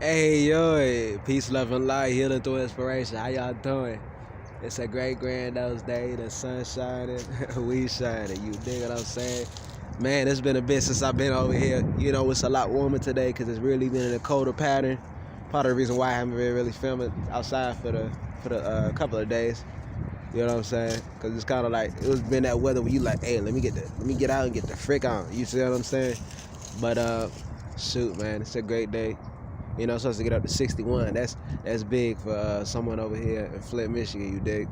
Hey yo, peace, love, and light, healing through inspiration. How y'all doing? It's a great granddad's day. The sun shining, we shining. You dig what I'm saying? Man, it's been a bit since I've been over here. You know, it's a lot warmer today because it's really been in a colder pattern. Part of the reason why I haven't been really filming outside for the couple of days. You know what I'm saying? Because it's kind of like it was been that weather where you like, hey, let me get out and get the frick on. You see what I'm saying? But shoot, man, it's a great day. You know, supposed to get up to 61. That's big for someone over here in Flint, Michigan. You dig?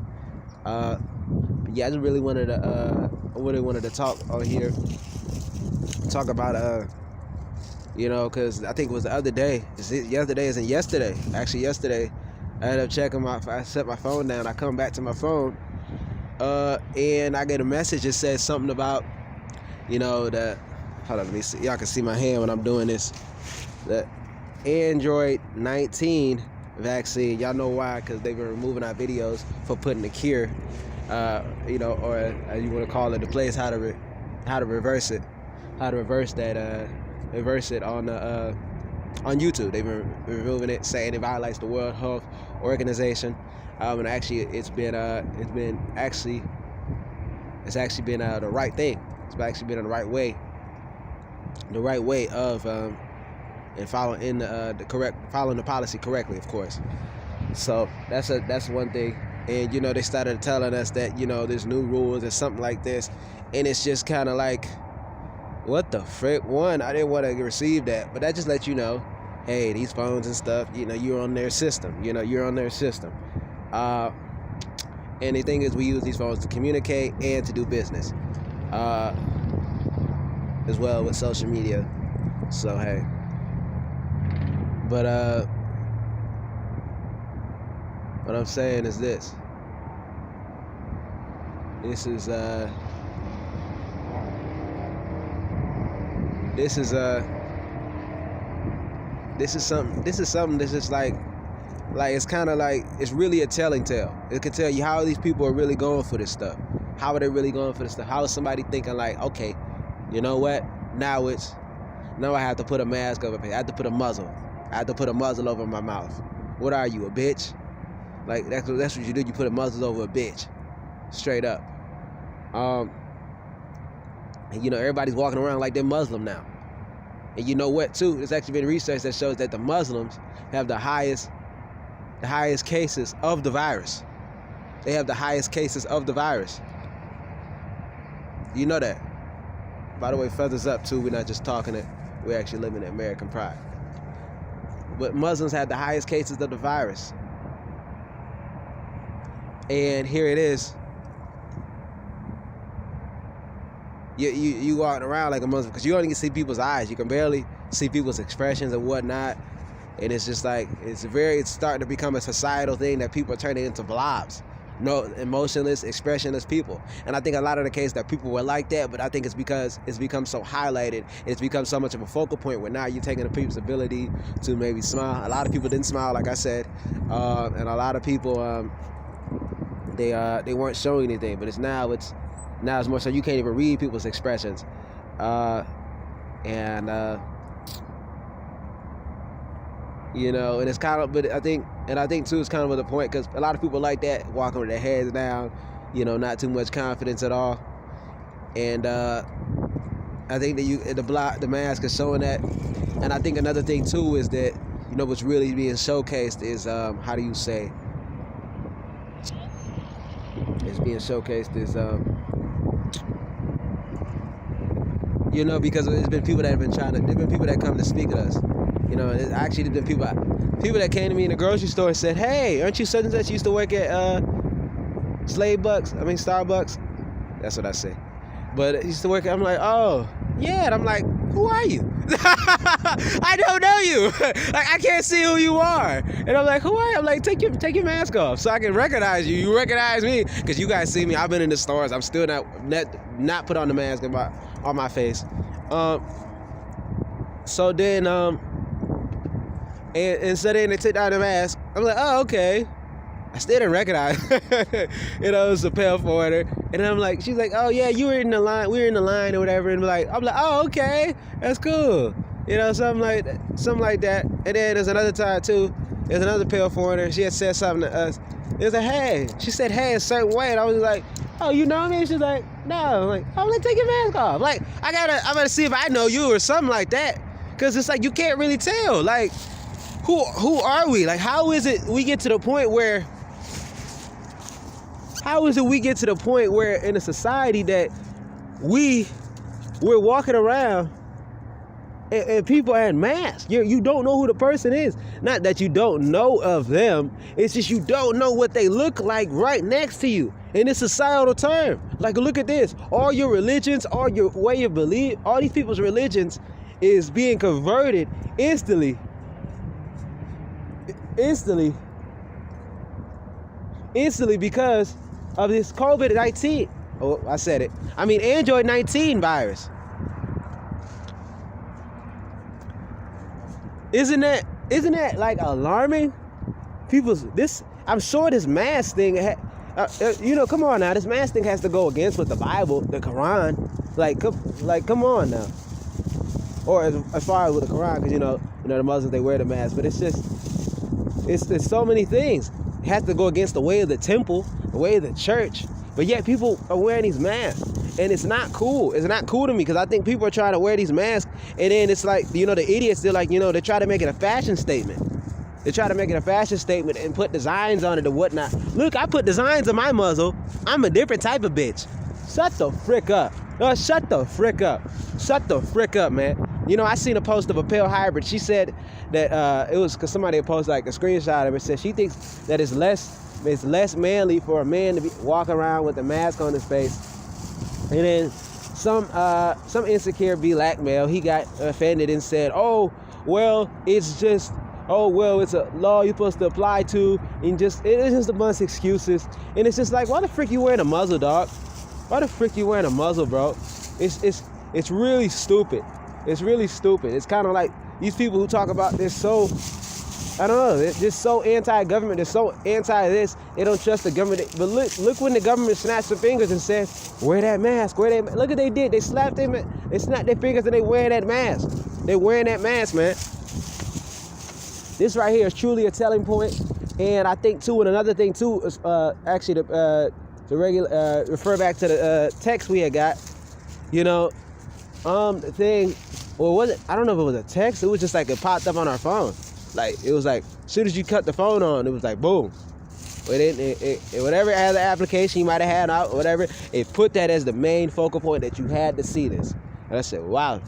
Yeah, I just really wanted to talk on here, talk about you know, because I think it was the other day. Yesterday. Actually, yesterday, I ended up checking I set my phone down. I come back to my phone, and I get a message that says something about, you know, that. Hold on, let me see. Y'all can see my hand when I'm doing this. That Android 19 vaccine. Y'all know why? Because they've been removing our videos for putting the cure, you know, or as you want to call it, the place how to reverse it, how to reverse that, reverse it on YouTube. They've been removing it, saying it violates the World Health Organization, and actually it's actually been the right thing. It's actually been the right way of and following the policy correctly, of course. So that's one thing. And you know, they started telling us that, you know, there's new rules or something like this, and it's just kind of like, what the frick? One, I didn't want to receive that, but that just lets you know, hey, these phones and stuff, you know, you're on their system. You know, you're on their system. And the thing is, we use these phones to communicate and to do business, as well with social media. So hey. But what I'm saying is this. This is something that's just like it's kind of like, it's really a telling tale. It can tell you how these people are really going for this stuff. How are they really going for this stuff? How is somebody thinking like, okay, you know what? Now I have to put a mask over. I have to put a muzzle. I have to put a muzzle over my mouth. What are you, a bitch? Like, that's what you do. You put a muzzle over a bitch. Straight up. And you know, everybody's walking around like they're Muslim now. And you know what, too? There's actually been research that shows that the Muslims have the highest cases of the virus. They have the highest cases of the virus. You know that. By the way, feathers up, too. We're not just talking it. We're actually living in American pride. But Muslims had the highest cases of the virus. And here it is. You walking around like a Muslim because you only can see people's eyes. You can barely see people's expressions and whatnot. And it's just like, it's starting to become a societal thing that people are turning into blobs. No, emotionless, expressionless people. And I think a lot of the case that people were like that, but I think it's because it's become so highlighted. It's become so much of a focal point where now you're taking the people's ability to maybe smile. A lot of people didn't smile, like I said. And a lot of people, they weren't showing anything. But now it's more so you can't even read people's expressions. You know, and it's kind of, but I think too, it's kind of the point because a lot of people like that, walking with their heads down, you know, not too much confidence at all. And I think that the mask is showing that. And I think another thing too is that, you know, what's really being showcased is how do you say? It's being showcased is you know, because there's been people that have been there's been people that come to speak at us. You know, actually there's been people that came to me in the grocery store and said, hey, aren't you such and such? You used to work at Starbucks? That's what I say. But I used to work at, I'm like, oh, yeah. And I'm like, who are you? I don't know you. Like, I can't see who you are. And I'm like, who are you? I'm like, take your mask off so I can recognize you. You recognize me because you guys see me. I've been in the stores. I'm still not put on the mask on my face. So then, and so then they took down the mask. I'm like, oh, okay. I still didn't recognize. You know, it was a pale forwarder. And I'm like, she's like, oh yeah, we were in the line or whatever. And I'm like, oh, okay, that's cool. You know, something like that. And then there's another time too. There's another pale foreigner. She had said something to us. It was like, hey. She said, hey, a certain way, and I was like, oh, you know me? She's like, no. I'm like, oh, let's take your mask off. Like, I gotta see if I know you or something like that, cause it's like you can't really tell. Like, who are we? Like, how is it we get to the point where? How is it we get to the point where in a society that we're walking around and people are in masks? You don't know who the person is. Not that you don't know of them. It's just you don't know what they look like right next to you. And it's a societal term. Like, look at this. All your religions, all your way of belief, all these people's religions is being converted instantly because of this COVID-19. Oh, I said it. I mean, Android 19 virus. Isn't that like alarming? I'm sure this mask thing, come on now. This mask thing has to go against with the Bible, the Quran. Like, come on now. Or as far as with the Quran, because the Muslims, they wear the mask, but it's so many things. It has to go against the way of the temple, the way of the church. But yet people are wearing these masks. And it's not cool. It's not cool to me, because I think people are trying to wear these masks. And then it's like, the idiots, they're like, they try to make it a fashion statement. They try to make it a fashion statement and put designs on it and whatnot. Look, I put designs on my muzzle. I'm a different type of bitch. Shut the frick up. Shut the frick up. Shut the frick up, man. I seen a post of a pale hybrid. She said that it was because somebody had posted like a screenshot of it. Said she thinks that it's less manly for a man to be walking around with a mask on his face. And then some insecure black male, he got offended and said, it's a law you're supposed to apply to, and it's just a bunch of excuses. And it's just like, why the frick you wearing a muzzle, dog? Why the frick you wearing a muzzle, bro? It's really stupid. It's really stupid. It's kind of like these people who talk about this, so I don't know, they're just so anti-government, they're so anti-this, they don't trust the government. But look when the government snapped their fingers and said, wear that mask, wear that mask. Look what they did. They snapped their fingers and they wearing that mask. They wearing that mask, man. This right here is truly a telling point. And I think too, and another thing too, is actually to refer back to the text we had got, the thing, or was it, I don't know if it was a text, it was just like it popped up on our phone. Like, it was like, as soon as you cut the phone on, it was like, boom. But whatever other application you might have had out, or whatever, it put that as the main focal point that you had to see this. And I said, wow.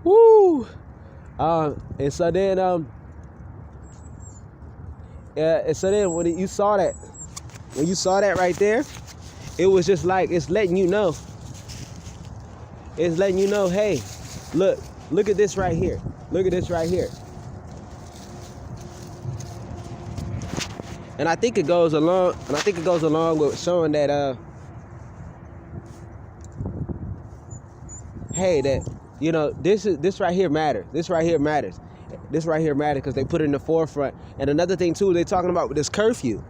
Woo. And so then, when you saw that right there, it was just like, it's letting you know. It's letting you know, hey, look at this right here. Look at this right here. And I think it goes along with showing that hey, that this right here matters. This right here matters. This right here matters because they put it in the forefront. And another thing too, they talking about this curfew.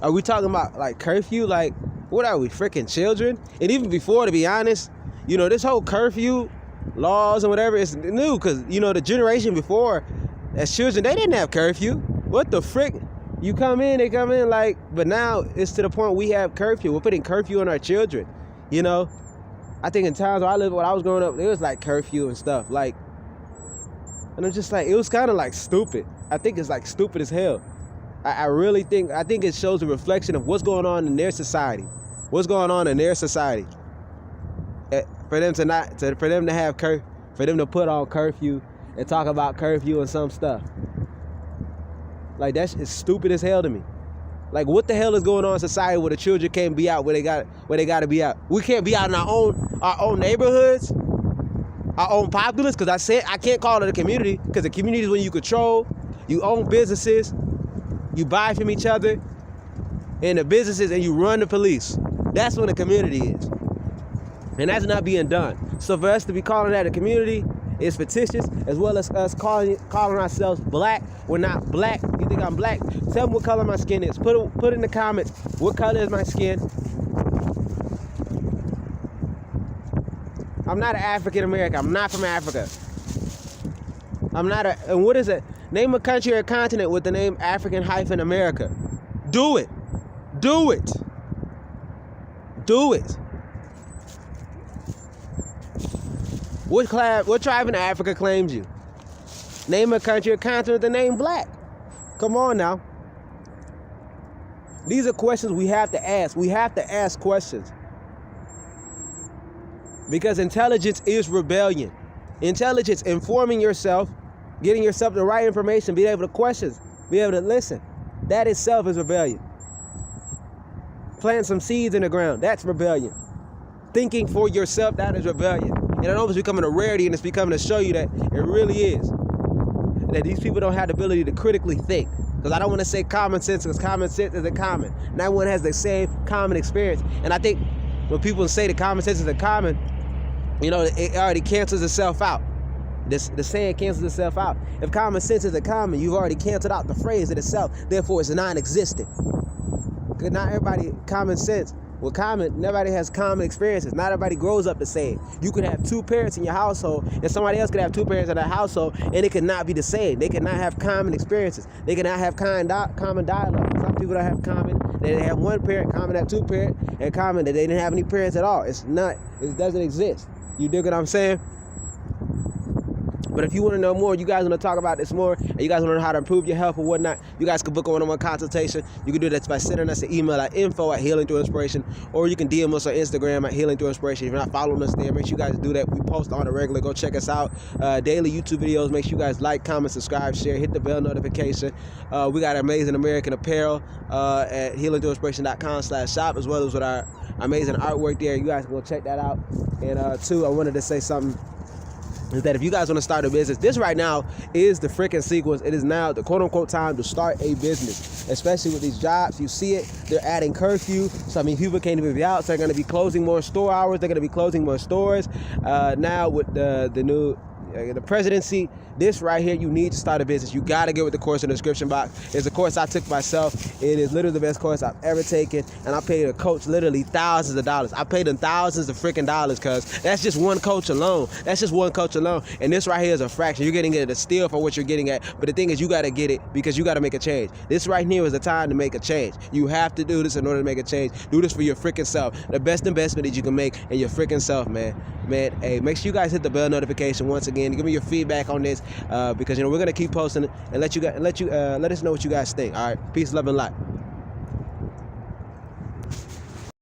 Are we talking about like curfew? Like, what are we, freaking children? And even before, to be honest, this whole curfew laws and whatever is new, because the generation before, as children, they didn't have curfew. What the frick? They come in like, but now it's to the point we have curfew. We're putting curfew on our children. I think in times where when I was growing up, it was like curfew and stuff. Like, and I'm just like, it was kind of like stupid. I think it's like stupid as hell. I think it shows a reflection of what's going on in their society. What's going on in their society. For them to put on curfew and talk about curfew and some stuff. Like, that's stupid as hell to me. Like, what the hell is going on in society where the children can't be out where they got to be out? We can't be out in our own neighborhoods, our own populace. Because I can't call it a community, because the community is when you control, you own businesses, you buy from each other, and the businesses, and you run the police. That's what a community is. And that's not being done. So for us to be calling that a community is fictitious, as well as us calling ourselves black. We're not black. You think I'm black? Tell me what color my skin is. Put in the comments, what color is my skin? I'm not an African American. I'm not from Africa. I'm not a, and what is it? Name a country or a continent with the name African-America. Do it. Do it. Do it. What tribe in Africa claims you? Name a country or continent with the name Black. Come on now. These are questions we have to ask. We have to ask questions. Because intelligence is rebellion. Intelligence, informing yourself, getting yourself the right information, being able to question, be able to listen. That itself is rebellion. Plant some seeds in the ground, that's rebellion. Thinking for yourself, that is rebellion. And I know it's becoming a rarity, and it's becoming to show you that it really is. That these people don't have the ability to critically think. Because I don't want to say common sense, because common sense isn't common. Not everyone has the same common experience. And I think when people say that common sense isn't common, you know, it already cancels itself out. The saying cancels itself out. If common sense isn't common, you've already canceled out the phrase in itself. Therefore, it's non-existent. Because not everybody, common sense, well, nobody has common experiences. Not everybody grows up the same. You could have two parents in your household, and somebody else could have two parents in their household, and it could not be the same. They could not have common experiences. They could not have common dialogue. Some people don't have common. They have one parent, common have two parents, and common that they didn't have any parents at all. It doesn't exist. You dig what I'm saying? But if you want to know more, you guys want to talk about this more, and you guys want to know how to improve your health or whatnot, you guys can book a one-on-one consultation. You can do that by sending us an email at info@healingthroughinspiration, or you can DM us on Instagram at healingthroughinspiration. If you're not following us there, make sure you guys do that. We post on a regular. Go check us out. Daily YouTube videos. Make sure you guys like, comment, subscribe, share, hit the bell notification. We got amazing American apparel at healingthroughinspiration.com/shop, as well as with our amazing artwork there. You guys can go check that out. And two, I wanted to say something. Is that if you guys want to start a business, this right now is the freaking sequence. It is now the quote-unquote time to start a business, especially with these jobs. You see it, they're adding curfew. So, I mean, people can't even be out. So they're going to be closing more store hours. They're going to be closing more stores. Now with the new the presidency, this right here, you need to start a business. You got to get with the course in the description box. It's a course I took myself. It is literally the best course I've ever taken, and I paid a coach literally thousands of dollars. I paid them thousands of freaking dollars, because that's just one coach alone. That's just one coach alone, and this right here is a fraction. You're getting it a steal for what you're getting at, but the thing is, you got to get it because you got to make a change. This right here is the time to make a change. You have to do this in order to make a change. Do this for your freaking self. The best investment that you can make in your freaking self, man. Hey, make sure you guys hit the bell notification once again. Give me your feedback on this, because you know we're gonna keep posting it and let us know what you guys think. All right, peace, love, and light.